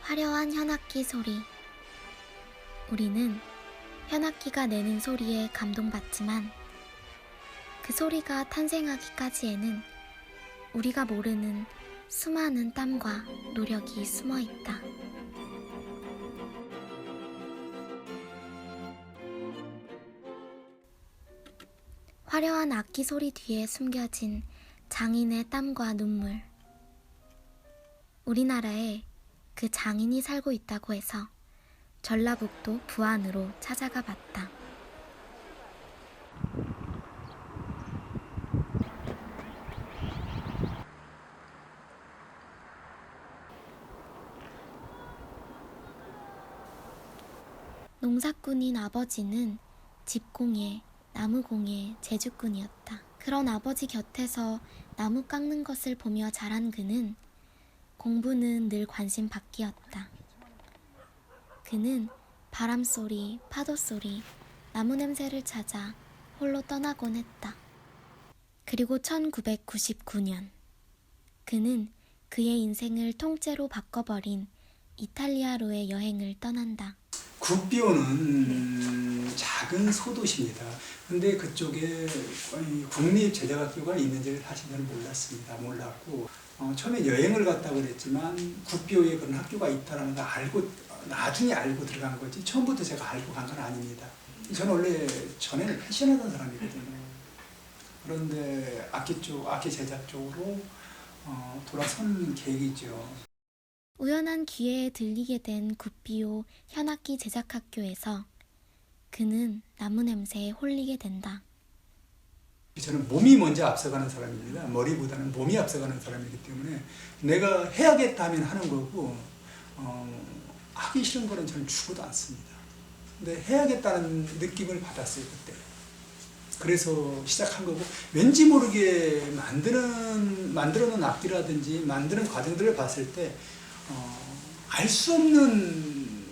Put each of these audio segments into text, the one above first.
화려한 현악기 소리. 우리는 현악기가 내는 소리에 감동받지만 그 소리가 탄생하기까지에는 우리가 모르는 수많은 땀과 노력이 숨어 있다. 화려한 악기 소리 뒤에 숨겨진 장인의 땀과 눈물. 우리나라에 그 장인이 살고 있다고 해서 전라북도 부안으로 찾아가 봤다. 농사꾼인 아버지는 집공예, 나무공예, 제주꾼이었다. 그런 아버지 곁에서 나무 깎는 것을 보며 자란 그는 공부는 늘 관심 밖이었다. 그는 바람소리, 파도소리, 나무 냄새를 찾아 홀로 떠나곤 했다. 그리고 1999년 그는 그의 인생을 통째로 바꿔버린 이탈리아로의 여행을 떠난다. 국비오는 작은 소도시입니다. 근데 그쪽에 국립제작학교가 있는지를 사실 저는 몰랐고 처음에 여행을 갔다고 그랬지만 국비오에 그런 학교가 있다는 걸 나중에 알고 들어간 거지 처음부터 제가 알고 간 건 아닙니다. 저는 원래 전에는 패션하던 사람이거든요. 그런데 악기 제작 쪽으로 돌아선 계획이죠. 우연한 기회에 들리게 된 국비오 현악기 제작학교에서 그는 나무 냄새에 홀리게 된다. 저는 몸이 먼저 앞서가는 사람입니다. 머리보다는 몸이 앞서가는 사람이기 때문에 내가 해야겠다 하면 하는 거고 하기 싫은 거는 저는 죽어도 않습니다. 근데 해야겠다는 느낌을 받았어요 그때. 그래서 시작한 거고 왠지 모르게 만들어 놓은 악기라든지 만드는 과정들을 봤을 때 알 수 없는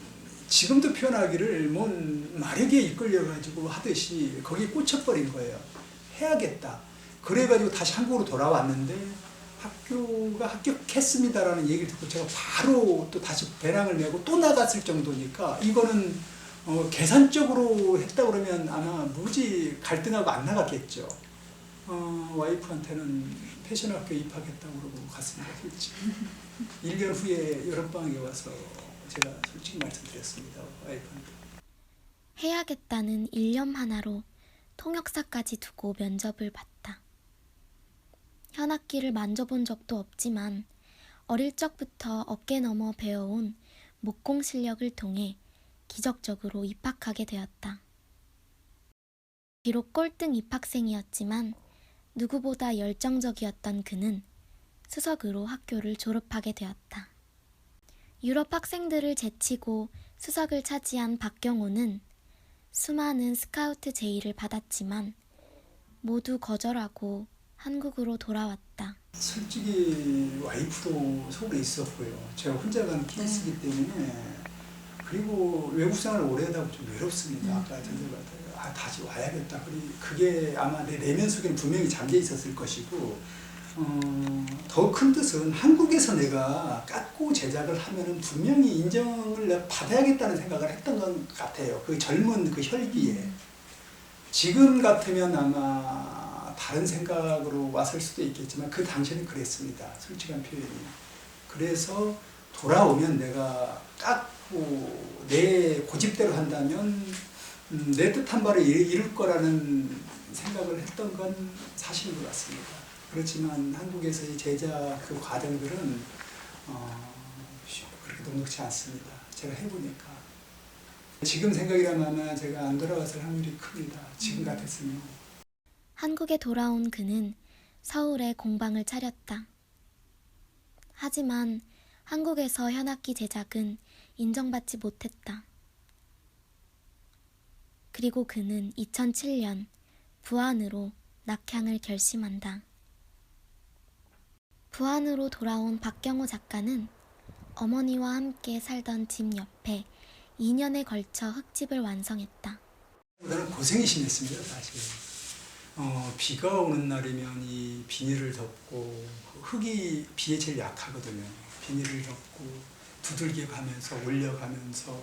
지금도 표현하기를 뭔 마력에 이끌려가지고 하듯이 거기에 꽂혀버린 거예요. 해야겠다. 그래가지고 다시 한국으로 돌아왔는데 학교가 합격했습니다라는 얘기를 듣고 제가 바로 또 다시 배낭을 메고 또 나갔을 정도니까 이거는 계산적으로 했다 그러면 아마 무지 갈등하고 안 나갔겠죠. 와이프한테는 패션학교에 입학했다고 그러고 갔습니다. 솔직히. 1년 후에 여름방학에 와서 제가 솔직히 말씀드렸습니다. 와이프한테. 해야겠다는 일념 하나로 통역사까지 두고 면접을 봤다. 현악기를 만져본 적도 없지만 어릴 적부터 어깨 너머 배워온 목공 실력을 통해 기적적으로 입학하게 되었다. 비록 꼴등 입학생이었지만 누구보다 열정적이었던 그는 수석으로 학교를 졸업하게 되었다. 유럽 학생들을 제치고 수석을 차지한 박경호는 수많은 스카우트 제의를 받았지만 모두 거절하고 한국으로 돌아왔다. 솔직히 와이프도 속에 있었고요. 제가 혼자 가는 케이스이기 때문에 그리고 외국 생활을 오래 하다 보면 좀 외롭습니다. 아까 전에 다시 와야겠다. 그게 아마 내 내면 속에는 분명히 잠겨 있었을 것이고 더 큰 뜻은 한국에서 내가 깎고 제작을 하면은 분명히 인정을 내가 받아야겠다는 생각을 했던 것 같아요. 그 젊은 그 혈기에. 지금 같으면 아마 다른 생각으로 왔을 수도 있겠지만 그 당시에는 그랬습니다. 솔직한 표현이. 그래서 돌아오면 내가 깎고 내 고집대로 한다면 내 뜻한 바를 이룰 거라는 생각을 했던 건 사실인 것 같습니다. 그렇지만 한국에서의 제작 그 과정들은 그렇게 녹록지 않습니다. 제가 해보니까. 지금 생각이라면 아마 제가 안 돌아갔을 확률이 큽니다. 지금 같았으면. 한국에 돌아온 그는 서울에 공방을 차렸다. 하지만 한국에서 현악기 제작은 인정받지 못했다. 그리고 그는 2007년 부안으로 낙향을 결심한다. 부안으로 돌아온 박경호 작가는 어머니와 함께 살던 집 옆에 2년에 걸쳐 흙집을 완성했다. 저는 고생이 심했습니다, 사실. 비가 오는 날이면 이 비닐을 덮고 흙이 비에 제일 약하거든요. 비닐을 덮고 두들겨 가면서 올려가면서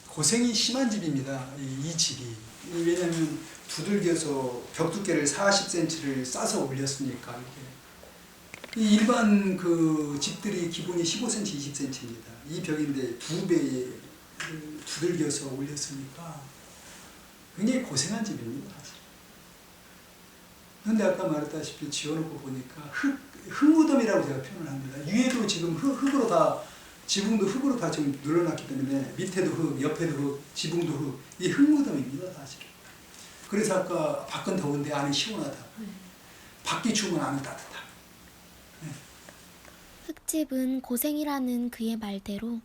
고생이 심한 집입니다. 이 집이. 왜냐하면 두들겨서 벽 두께를 40cm를 싸서 올렸으니까 이게. 이 일반 그 집들이 기본이 15cm, 20cm입니다. 이 벽인데 2배 두들겨서 올렸으니까 굉장히 고생한 집입니다. 그런데 아까 말했다시피 지어놓고 보니까 흙무덤이라고 제가 표현을 합니다. 위에도 지금 흙으로 다, 지붕도 흙으로 다 지금 눌러놨기 때문에 밑에도 흙, 옆에도 흙, 지붕도 흙, 이 흙무덤입니다, 사실. 그래서 아까 밖은 더운데 안은 시원하다. 밖이 추우면 안은 따뜻하다. 네. 흙집은 고생이라는 그의 말대로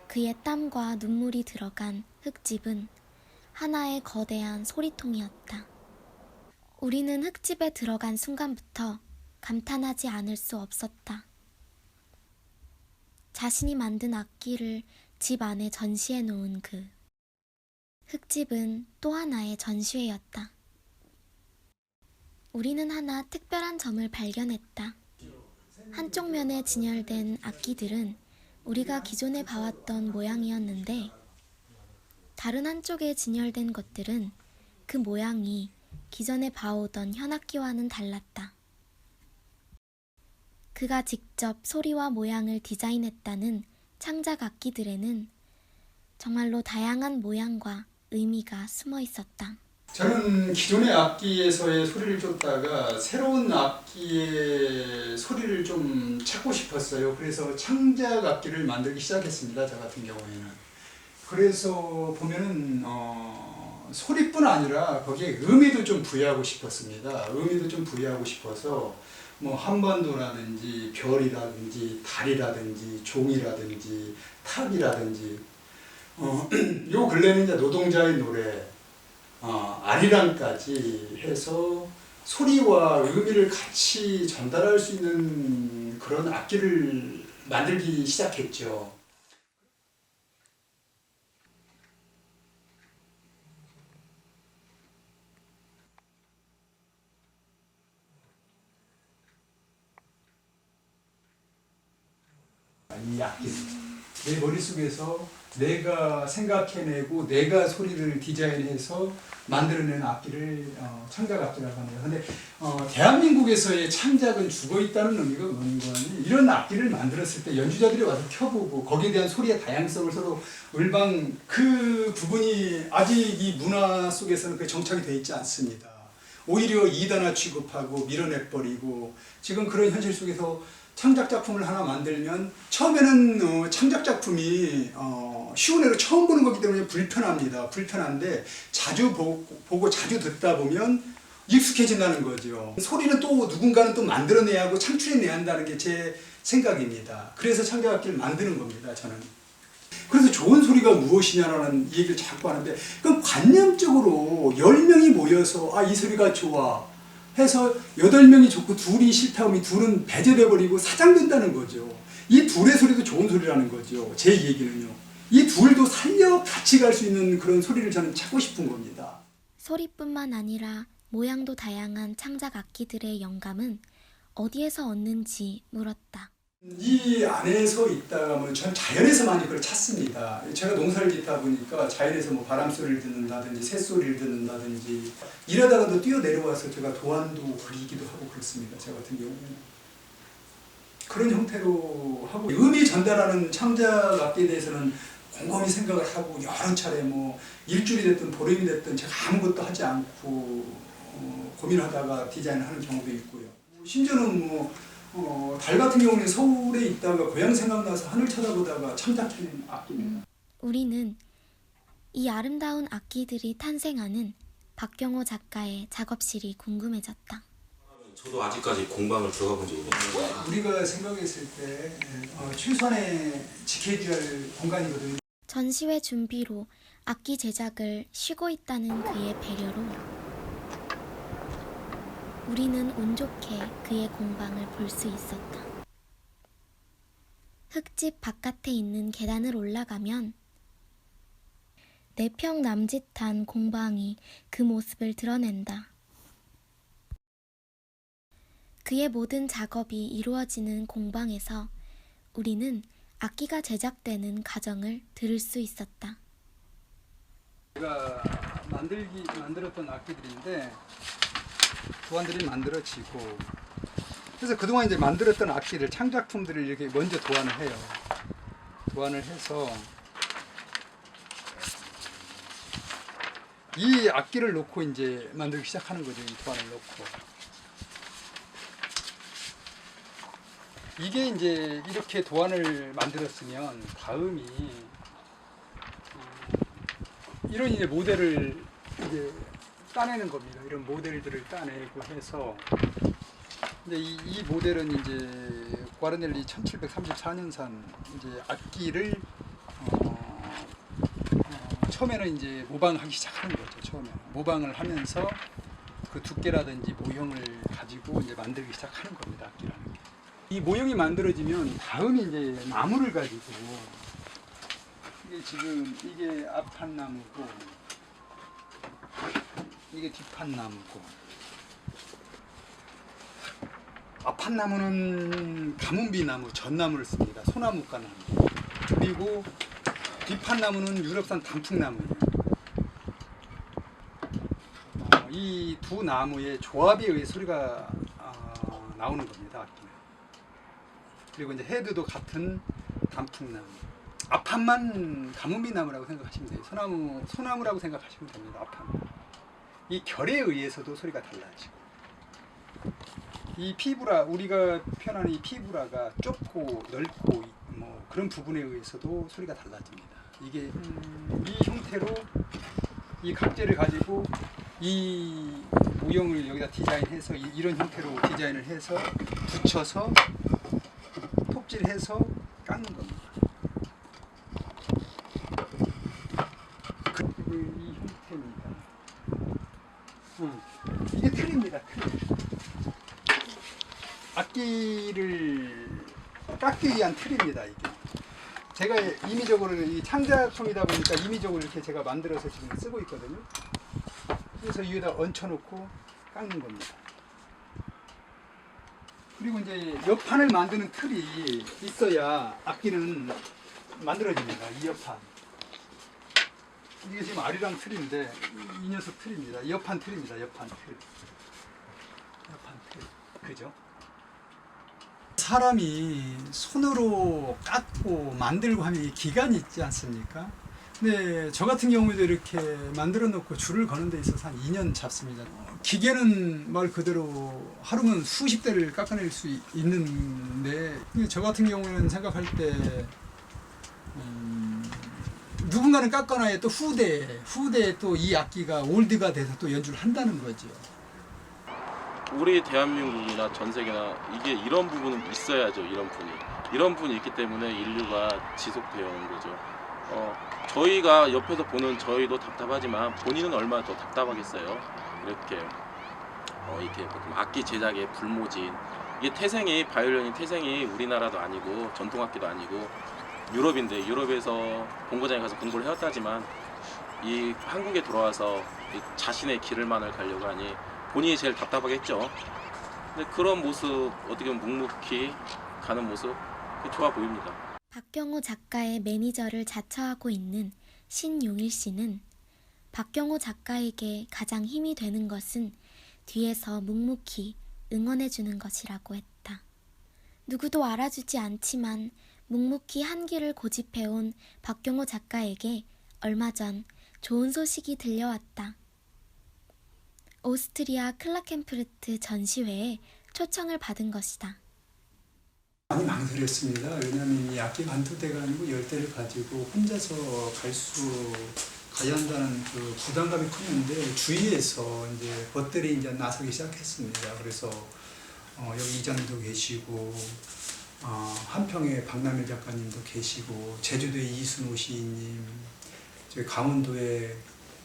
그의 땀과 눈물이 들어간 흙집은 하나의 거대한 소리통이었다. 우리는 흙집에 들어간 순간부터 감탄하지 않을 수 없었다. 자신이 만든 악기를 집 안에 전시해 놓은 그 흙집은 또 하나의 전시회였다. 우리는 하나 특별한 점을 발견했다. 한쪽 면에 진열된 악기들은 우리가 기존에 봐왔던 모양이었는데 다른 한쪽에 진열된 것들은 그 모양이 기존에 봐오던 현악기와는 달랐다. 그가 직접 소리와 모양을 디자인했다는 창작 악기들에는 정말로 다양한 모양과 의미가 숨어 있었다. 저는 기존의 악기에서의 소리를 쫓다가 새로운 악기의 소리를 좀 찾고 싶었어요. 그래서 창작 악기를 만들기 시작했습니다. 저 같은 경우에는. 그래서 보면은 소리뿐 아니라 거기에 의미도 좀 부여하고 싶었습니다. 의미도 좀 부여하고 싶어서 뭐 한반도라든지 별이라든지 달이라든지 종이라든지 탑이라든지 요 근래는 이제 노동자의 노래 아리랑까지 해서 소리와 의미를 같이 전달할 수 있는 그런 악기를 만들기 시작했죠. 이 악기, 내 머릿속에서 내가 생각해내고 내가 소리를 디자인해서 만들어낸 악기를 창작 악기라고 합니다. 근데 대한민국에서의 창작은 죽어있다는 의미가 뭐는 거니? 이런 악기를 만들었을 때 연주자들이 와서 켜보고 거기에 대한 소리의 다양성을 서로 그 부분이 아직 이 문화 속에서는 그게 정착이 되어 있지 않습니다. 오히려 이단화 취급하고 밀어내버리고 지금 그런 현실 속에서 창작 작품을 하나 만들면 처음에는 창작 작품이 쉬운 애로 처음 보는 거기 때문에 불편합니다. 불편한데 자주 보고 자주 듣다 보면 익숙해진다는 거죠. 소리는 또 누군가는 또 만들어내야 하고 창출해내야 한다는 게 제 생각입니다. 그래서 창작 악기를 만드는 겁니다. 저는. 그래서 좋은 소리가 무엇이냐라는 얘기를 자꾸 하는데 그럼 관념적으로 10명이 모여서 이 소리가 좋아 해서 8명이 좋고 둘이 싫다면 둘은 배제돼 버리고 사장된다는 거죠. 이 둘의 소리도 좋은 소리라는 거죠. 제 얘기는요. 이 둘도 살려 같이 갈 수 있는 그런 소리를 저는 찾고 싶은 겁니다. 소리뿐만 아니라 모양도 다양한 창작 악기들의 영감은 어디에서 얻는지 물었다. 이 안에서 있다가 전 자연에서 많이 그걸 찾습니다. 제가 농사를 짓다 보니까 자연에서 뭐 바람소리를 듣는다든지 새소리를 듣는다든지 이러다가도 뛰어내려와서 제가 도안도 그리기도 하고 그렇습니다. 저 같은 경우는. 그런 형태로 하고 의미 전달하는 창작 악기에 대해서는 곰곰이 생각을 하고 여러 차례 뭐 일주일이 됐든 보름이 됐든 제가 아무것도 하지 않고 고민하다가 디자인을 하는 경우도 있고요. 심지어는 달 같은 경우는 서울에 있다가 고향 생각나서 하늘 쳐다보다가 창작해낸 악기입니다. 우리는 이 아름다운 악기들이 탄생하는 박경호 작가의 작업실이 궁금해졌다. 저도 아직까지 공방을 들어가 본 적이 없어요. 우리가 생각했을 때 최소한의 지켜줘야 할 공간이거든요. 전시회 준비로 악기 제작을 쉬고 있다는 그의 배려로 우리는 운 좋게 그의 공방을 볼 수 있었다. 흙집 바깥에 있는 계단을 올라가면 4평 남짓한 공방이 그 모습을 드러낸다. 그의 모든 작업이 이루어지는 공방에서 우리는 악기가 제작되는 과정을 들을 수 있었다. 제가 만들었던 악기들인데 도안들이 만들어지고, 그래서 그동안 이제 만들었던 악기들, 창작품들을 이렇게 먼저 도안을 해요. 도안을 해서 이 악기를 놓고 이제 만들기 시작하는 거죠. 이 도안을 놓고. 이게 이제 이렇게 도안을 만들었으면 다음이 이런 이제 모델을 이제 따내는 겁니다. 이런 모델들을 따내고 해서 이제 이 모델은 이제 구아르넬리 1734년산 이제 악기를 처음에는 이제 모방하기 시작하는 거죠. 처음에 모방을 하면서 그 두께라든지 모형을 가지고 이제 만들기 시작하는 겁니다. 악기라는 게. 이 모형이 만들어지면 다음이 이제 나무를 가지고, 이게 지금 이게 앞판나무고 이게 뒷판나무고, 앞판나무는 가문비나무, 전나무를 씁니다. 소나무가나무. 그리고 뒷판나무는 유럽산 단풍나무예요. 이 두 나무의 조합에 의해 소리가 나오는 겁니다. 악기는. 그리고 이제 헤드도 같은 단풍나무. 앞판만 가문비나무라고 생각하시면 돼요. 소나무라고 생각하시면 됩니다. 앞판. 이 결에 의해서도 소리가 달라지고, 이 피부라, 우리가 표현하는 이 피부라가 좁고 넓고 뭐 그런 부분에 의해서도 소리가 달라집니다. 이게 이 형태로 이 각재를 가지고 이 모형을 여기다 디자인해서 이런 형태로 디자인을 해서 붙여서 톱질해서 깎는 겁니다. 이 형태입니다. 이게 틀입니다. 틀. 악기를 깎기 위한 틀입니다. 이게 제가 임의적으로 이 창작품이다 보니까 임의적으로 이렇게 제가 만들어서 지금 쓰고 있거든요. 그래서 위에다 얹혀놓고 깎는 겁니다. 그리고 이제 옆판을 만드는 틀이 있어야 악기는 만들어집니다. 이 옆판. 이게 지금 아리랑 틀인데 이 녀석 틀입니다. 옆판 틀입니다. 옆판 틀. 옆판 틀. 그죠? 사람이 손으로 깎고 만들고 하면 기간이 있지 않습니까? 근데 저 같은 경우에도 이렇게 만들어 놓고 줄을 거는 데 있어서 한 2년 잡습니다. 기계는 말 그대로 하루면 수십 대를 깎아낼 수 있는데, 저 같은 경우에는 생각할 때 누군가는 깎아놔야 또 후대에 또 이 악기가 올드가 돼서 또 연주를 한다는 거죠. 우리 대한민국이나 전 세계나 이게 이런 부분은 있어야죠. 이런 분이 있기 때문에 인류가 지속되어 오는 거죠. 저희가 옆에서 보는 저희도 답답하지만 본인은 얼마나 더 답답하겠어요. 이렇게 악기 제작의 불모진, 이게 태생이 바이올린이 태생이 우리나라도 아니고 전통악기도 아니고 유럽인데, 유럽에서 본고장에 가서 공부를 해왔다지만 이 한국에 돌아와서 자신의 길을만을 가려고 하니 본인이 제일 답답하겠죠. 근데 그런 모습, 어떻게 보면 묵묵히 가는 모습, 좋아 보입니다. 박경호 작가의 매니저를 자처하고 있는 신용일 씨는 박경호 작가에게 가장 힘이 되는 것은 뒤에서 묵묵히 응원해주는 것이라고 했다. 누구도 알아주지 않지만 묵묵히 한 길을 고집해온 박경호 작가에게 얼마 전 좋은 소식이 들려왔다. 오스트리아 클라켄푸르트 전시회에 초청을 받은 것이다. 많이 망설였습니다. 왜냐하면 이 악기 한두 대가 아니고 10대를 가지고 혼자서 가야 한다는 그 부담감이 컸는데, 주위에서 이제 벗들이 이제 나서기 시작했습니다. 그래서 여기 이장님도 계시고, 한평에 박남일 작가님도 계시고, 제주도의 이순호 시인님, 저희 강원도의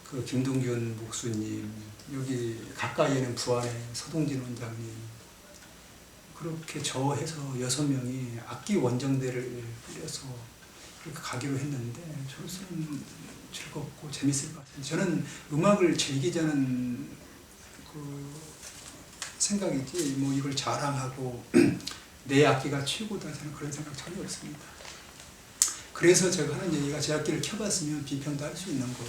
그 김동균 목수님, 여기 가까이에는 부안의 서동진 원장님, 그렇게 저해서 6명이 악기 원정대를 꾸려서 그렇게 가기로 했는데, 저로서는 즐겁고 재밌을 것 같아요. 저는 음악을 즐기자는 그 생각이지, 뭐 이걸 자랑하고 내 악기가 최고다, 저는 그런 생각 전혀 없습니다. 그래서 제가 하는 얘기가 제 악기를 켜봤으면 비평도 할 수 있는 거고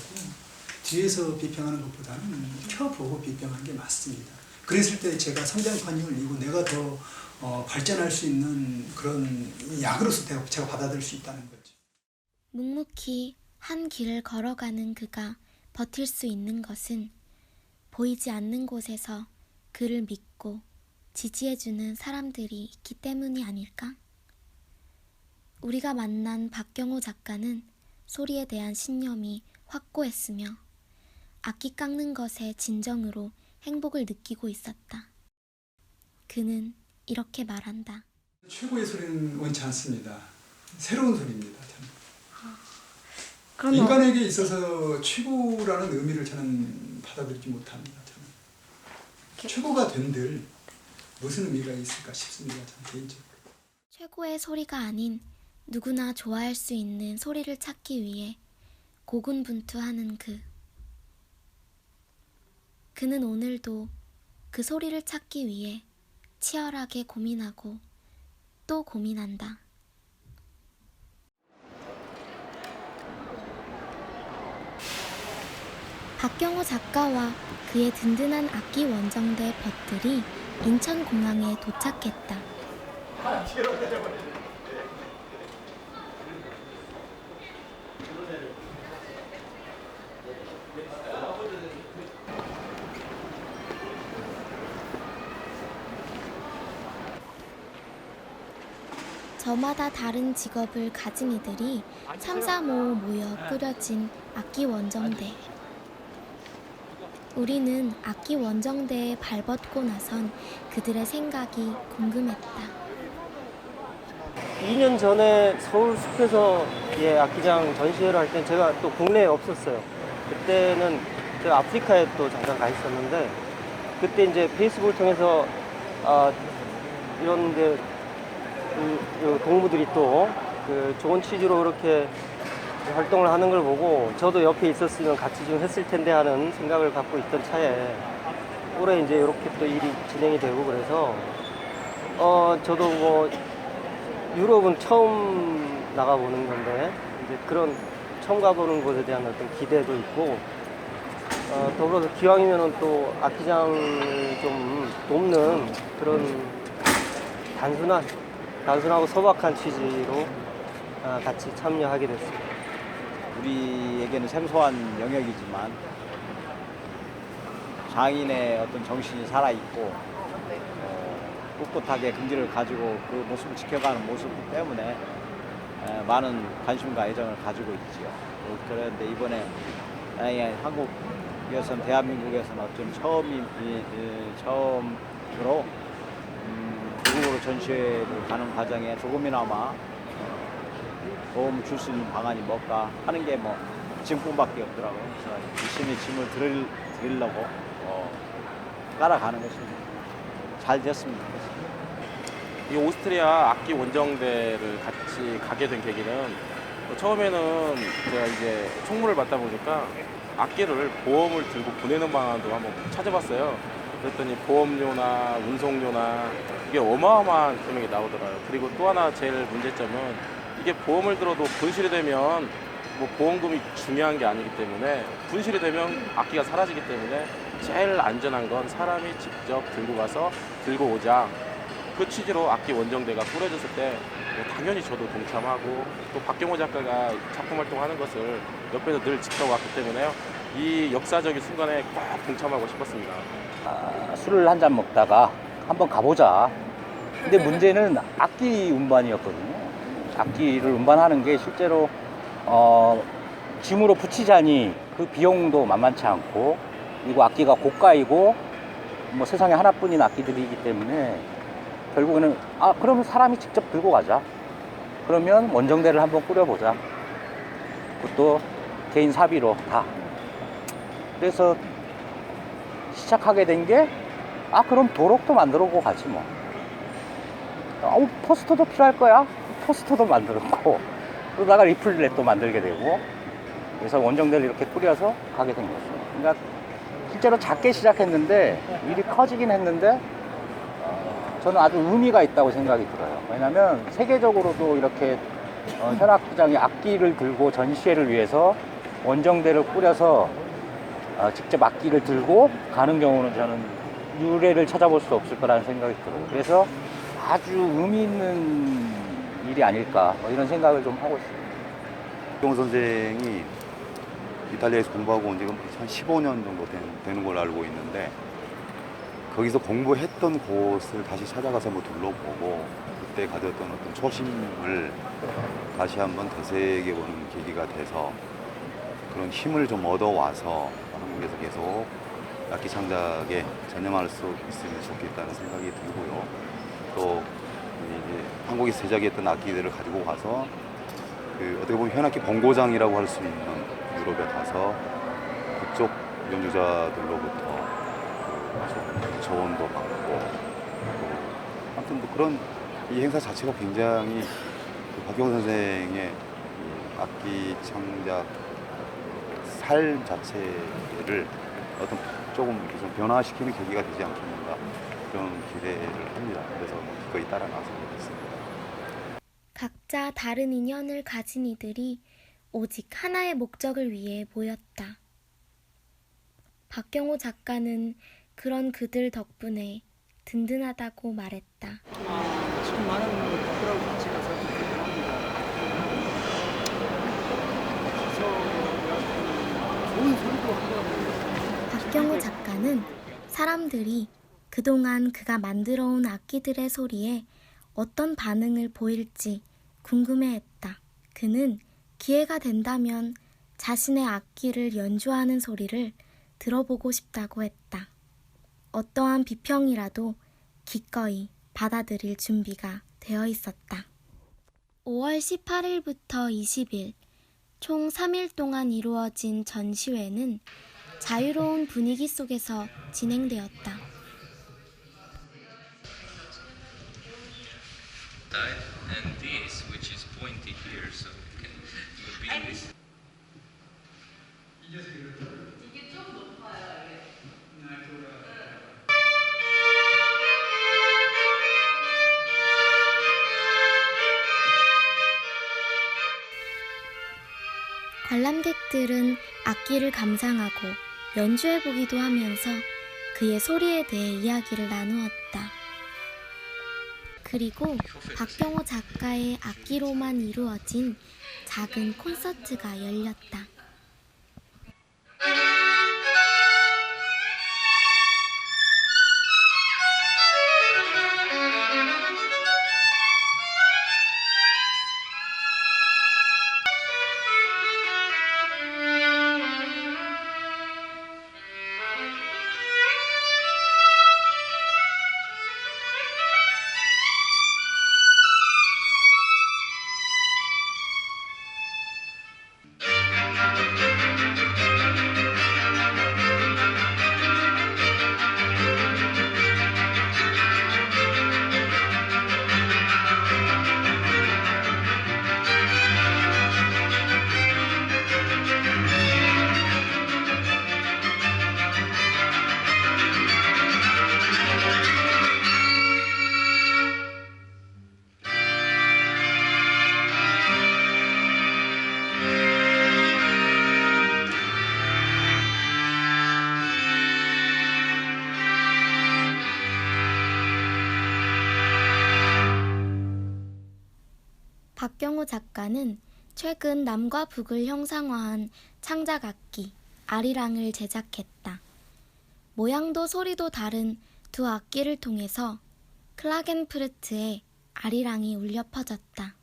뒤에서 비평하는 것보다는 켜보고 비평하는 게 맞습니다. 그랬을 때 제가 성장판이 열리고 내가 더 발전할 수 있는 그런 약으로서 제가 받아들일 수 있다는 거죠. 묵묵히 한 길을 걸어가는 그가 버틸 수 있는 것은 보이지 않는 곳에서 그를 믿고 지지해주는 사람들이 있기 때문이 아닐까? 우리가 만난 박경호 작가는 소리에 대한 신념이 확고했으며 악기 깎는 것에 진정으로 행복을 느끼고 있었다. 그는 이렇게 말한다. 최고의 소리는 원치 않습니다. 새로운 소리입니다. 그럼 인간에게 있어서 최고라는 의미를 저는 받아들이지 못합니다. 저는. 최고가 된들 무슨 의미가 있을까 싶습니다. 저는 개인적으로. 최고의 소리가 아닌 누구나 좋아할 수 있는 소리를 찾기 위해 고군분투하는 그는 오늘도 그 소리를 찾기 위해 치열하게 고민하고 또 고민한다. 박경호 작가와 그의 든든한 악기 원정대 벗들이 인천공항에 도착했다. 저마다 다른 직업을 가진 이들이 3, 4, 5 모여 꾸려진 악기 원정대. 우리는 악기 원정대에 발벗고 나선 그들의 생각이 궁금했다. 2년 전에 서울 숲에서 악기장 전시회를 할 때 제가 또 국내에 없었어요. 그때는 제가 아프리카에 또 잠깐 가 있었는데 그때 이제 페이스북을 통해서 이런데 동무들이 또 그 좋은 취지로 그렇게 활동을 하는 걸 보고 저도 옆에 있었으면 같이 좀 했을 텐데 하는 생각을 갖고 있던 차에 올해 이제 이렇게 또 일이 진행이 되고 그래서 저도 뭐 유럽은 처음 나가보는 건데 이제 그런 처음 가보는 곳에 대한 어떤 기대도 있고 더불어서 기왕이면은 또 악기장을 좀 돕는 그런 단순하고 소박한 취지로 같이 참여하게 됐습니다. 우리에게는 생소한 영역이지만 장인의 어떤 정신이 살아있고 꿋꿋하게 긍지를 가지고 그 모습을 지켜가는 모습 때문에 많은 관심과 애정을 가지고 있지요. 그런데 이번에 한국에서는 대한민국에서는 어떤 처음으로 외국으로 전시회를 가는 과정에 조금이나마 도움을 줄 수 있는 방안이 뭘까 하는 게 뭐 지금뿐밖에 없더라고요. 그래서 열심히 짐을 드리려고 따라가는 것입니다. 잘 됐으면 좋겠습니다. 이 오스트리아 악기 원정대를 같이 가게 된 계기는 처음에는 제가 이제 총무를 맡다 보니까 악기를 보험을 들고 보내는 방안도 한번 찾아봤어요. 그랬더니 보험료나 운송료나 이게 어마어마한 금액이 나오더라고요. 그리고 또 하나 제일 문제점은 이게 보험을 들어도 분실이 되면 뭐 보험금이 중요한 게 아니기 때문에 분실이 되면 악기가 사라지기 때문에 제일 안전한 건 사람이 직접 들고 가서 들고 오자. 그 취지로 악기 원정대가 꾸려졌을 때 당연히 저도 동참하고 또 박경호 작가가 작품 활동하는 것을 옆에서 늘 지켜왔기 때문에요. 이 역사적인 순간에 꼭 동참하고 싶었습니다. 술을 한 잔 먹다가 한번 가보자. 근데 문제는 악기 운반이었거든요. 악기를 운반하는 게 실제로 짐으로 붙이자니 그 비용도 만만치 않고 그리고 악기가 고가이고 뭐 세상에 하나뿐인 악기들이기 때문에 결국에는 그러면 사람이 직접 들고 가자. 그러면 원정대를 한번 꾸려보자. 그것도 개인 사비로 다. 그래서 시작하게 된 게 그럼 도록도 만들어 오고 가지 뭐. 포스터도 필요할 거야. 포스터도 만들었고 그러다가 리플렛도 만들게 되고 그래서 원정대를 이렇게 꾸려서 가게 된 거죠. 그러니까 실제로 작게 시작했는데 일이 커지긴 했는데 저는 아주 의미가 있다고 생각이 들어요. 왜냐하면 세계적으로도 이렇게 현악기장이 악기를 들고 전시회를 위해서 원정대를 꾸려서 직접 악기를 들고 가는 경우는 저는 유례를 찾아볼 수 없을 거라는 생각이 들어요. 그래서 아주 의미 있는 일이 아닐까 이런 생각을 좀 하고 있습니다. 박경호 선생이 이탈리아에서 공부하고 온 지가 한 15년 정도 되는 걸로 알고 있는데, 거기서 공부했던 곳을 다시 찾아가서 한번 둘러보고 그때 가졌던 어떤 초심을 다시 한번 되새겨보는 계기가 돼서 그런 힘을 좀 얻어와서 한국에서 계속 악기 창작에 전념할 수 있으면 좋겠다는 생각이 들고요. 또 이제 한국에서 제작했던 악기들을 가지고 가서 어떻게 보면 현악기 본고장이라고 할 수 있는 유럽에 가서 그쪽 연주자들로부터 조언도 받고, 아무튼 뭐 그런 이 행사 자체가 굉장히 박경호 선생의 악기 창작 삶 자체를 어떤 조금 좀 변화시키는 계기가 되지 않겠는가, 그런 기대를 합니다. 그래서 기꺼이 따라 나서고 있습니다. 각자 다른 인연을 가진 이들이 오직 하나의 목적을 위해 모였다. 박경호 작가는 그런 그들 덕분에 든든하다고 말했다. 참 많은 분들하고 같이 가서 합니다. 좋은 소리도 하고. 박경호 작가는 사람들이 그동안 그가 만들어온 악기들의 소리에 어떤 반응을 보일지 궁금해했다. 그는 기회가 된다면 자신의 악기를 연주하는 소리를 들어보고 싶다고 했다. 어떠한 비평이라도 기꺼이 받아들일 준비가 되어 있었다. 5월 18일부터 20일, 총 3일 동안 이루어진 전시회는 자유로운 분위기 속에서 진행되었다. And this, which is pointy here, so it can be. 이게 좀 높아요. 관람객들은 악기를 감상하고 연주해보기도 하면서 그의 소리에 대해 이야기를 나누었다. 그리고 박경호 작가의 악기로만 이루어진 작은 콘서트가 열렸다. 박경호 작가는 최근 남과 북을 형상화한 창작악기 아리랑을 제작했다. 모양도 소리도 다른 두 악기를 통해서 클라겐푸르트의 아리랑이 울려 퍼졌다.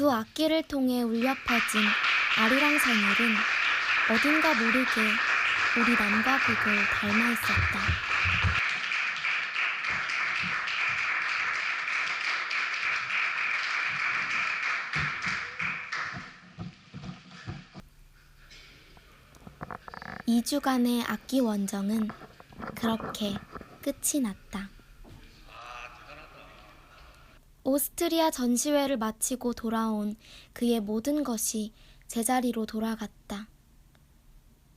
두 악기를 통해 울려 퍼진 아리랑 선율은 어딘가 모르게 우리 남과 북을 닮아 있었다. (2주간의) 악기 원정은 그렇게 끝이 났다. 오스트리아 전시회를 마치고 돌아온 그의 모든 것이 제자리로 돌아갔다.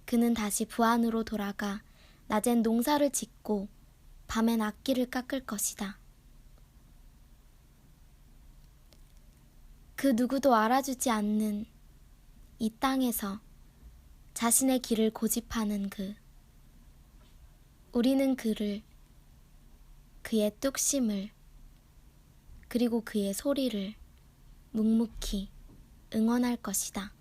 그는 다시 부안으로 돌아가 낮엔 농사를 짓고 밤엔 악기를 깎을 것이다. 그 누구도 알아주지 않는 이 땅에서 자신의 길을 고집하는 그. 우리는 그를, 그의 뚝심을, 그리고 그의 소리를 묵묵히 응원할 것이다.